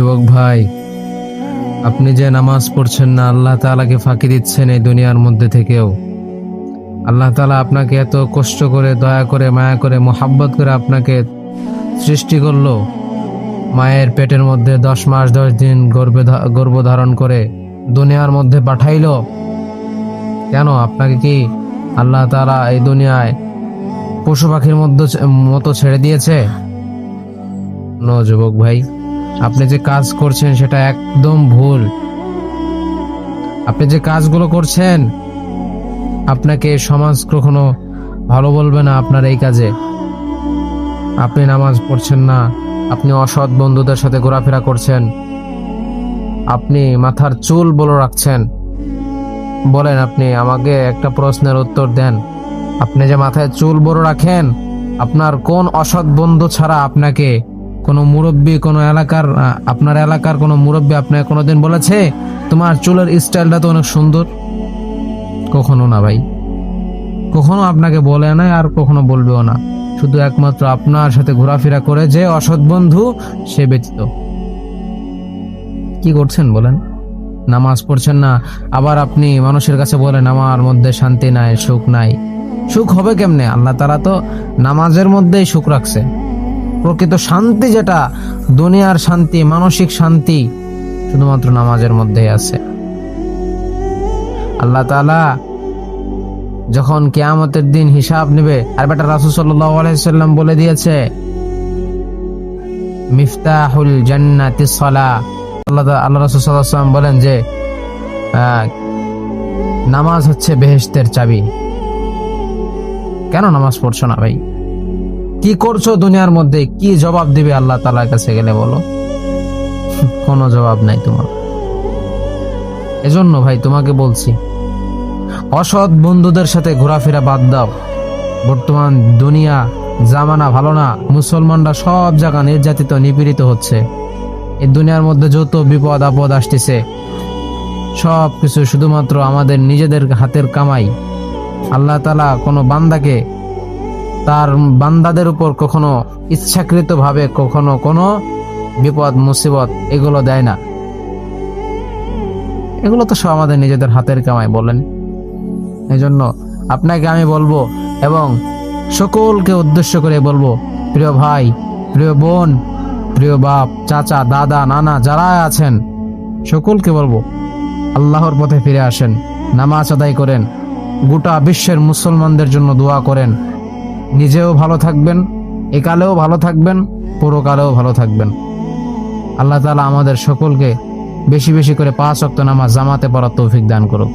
যুবক ভাই, আপনি যে নামাজ পড়ছেন না, আল্লাহ তাআলাকে ফাঁকি দিচ্ছেন এই দুনিয়ার মধ্যে থেকেও। আল্লাহ তাআলা আপনাকে এত কষ্ট করে, দয়া করে, মায়া করে, মোহাব্বত করে আপনাকে সৃষ্টি করলো। মায়ের পেটের মধ্যে 10 মাস 10 দিন গর্ভ ধারণ করে দুনিয়ার মধ্যে পাঠাইলো। কেন আপনাকে কি আল্লাহ তাআলা এই দুনিয়ায় পশু পাখির মতো ছেড়ে দিয়েছে? নো যুবক ভাই, আপনি যে কাজ করছেন সেটা একদম ভুল। আপনি যে কাজগুলো করছেন, আপনাকে সমাজ কখনো ভালো বলবে না আপনার এই কাজে। আপনি নামাজ পড়ছেন না, আপনি অসৎ বন্ধুদের সাথে ঘোরাফেরা করছেন, আপনি মাথার চুল বলে রাখছেন। বলেন, আপনি আমাকে একটা প্রশ্নের উত্তর দেন। আপনি যে মাথায় চুল বড় রাখেন, আপনার কোন অসৎ বন্ধু ছাড়া আপনাকে কোনো মুরব্বী, আপনার এলাকার কোনো মুরব্বী আপনাকে কোনোদিন বলেছে তোমার চুলের স্টাইলটা তো অনেক সুন্দর? কখনো না ভাই, কখনো আপনাকে বলে না, আর কখনো বলবেও না। শুধু একমাত্র আপনার সাথে ঘোরাফেরা করে যে অসৎ বন্ধু, সে ব্যতীত। কি করছেন বলেন? নামাজ পড়ছেন না, আবার আপনি মানুষের কাছে বলেন আমার মধ্যে শান্তি নাই, সুখ নাই। সুখ হবে কেমনে? আল্লাহ তাআলা তো নামাজের মধ্যেই সুখ রাখছে। প্রকৃত শান্তি, যেটা দুনিয়ার শান্তি, মানসিক শান্তি, শুধুমাত্র নামাজের মধ্যেই আছে। আল্লাহ তাআলা যখন কিয়ামতের দিন হিসাব নেবে, আর বেটা রাসূল সাল্লাল্লাহু আলাইহি সাল্লাম বলে দিয়েছে, মিফতাহুল জান্নাতিস সালাহ। আল্লাহ রাসূল সাল্লাল্লাহু আলাইহি সাল্লাম বলেন যে নামাজ হচ্ছে বেহেশতের চাবি। কেন নামাজ পড়ছো না ভাই? কি করছো দুনিয়ার মধ্যে? কি জবাব দিবে আল্লাহ তাআলার কাছে গেলে বলো? কোনো জবাব নাই তোমার। এজন্য ভাই তোমাকে বলছি, অসৎ বন্ধুদের সাথে ঘোরাফেরা বাদ দাও। বর্তমান দুনিয়া জামানা ভালো না। মুসলমানরা সব জায়গা নির্যাতিত, নিপীড়িত হচ্ছে। এই দুনিয়ার মধ্যে যত বিপদ আপদ আসতেছে, সব কিছু শুধুমাত্র আমাদের নিজেদের হাতের কামাই। আল্লাহ তাআলা কোনো বান্দাকে, তার বান্দাদের উপর কখনো ইচ্ছাকৃত ভাবে কখনো কোনো বিপদ মুসিবত এগুলো দেয় না। এগুলো তো সব আমাদের নিজেদের হাতের কামাই, বলেন। এজন্য আপনাকে আমি বলবো, এবং সকলকে উদ্দেশ্য করে বলবো, প্রিয় ভাই, প্রিয় বোন, প্রিয় বাপ, চাচা, দাদা, নানা যারা আছেন, সকলকে বলবো আল্লাহর পথে ফিরে আসেন, নামাজ আদায় করেন, গোটা বিশ্বের মুসলমানদের জন্য দোয়া করেন। নিজেও ভালো থাকবেন, একালেও ভালো থাকবেন, পরকালেও ভালো থাকবেন। আল্লাহ তাআলা আমাদের সকলকে বেশি বেশি করে 5 ওয়াক্ত নামাজ জামাতে পড়ার তৌফিক দান করুক।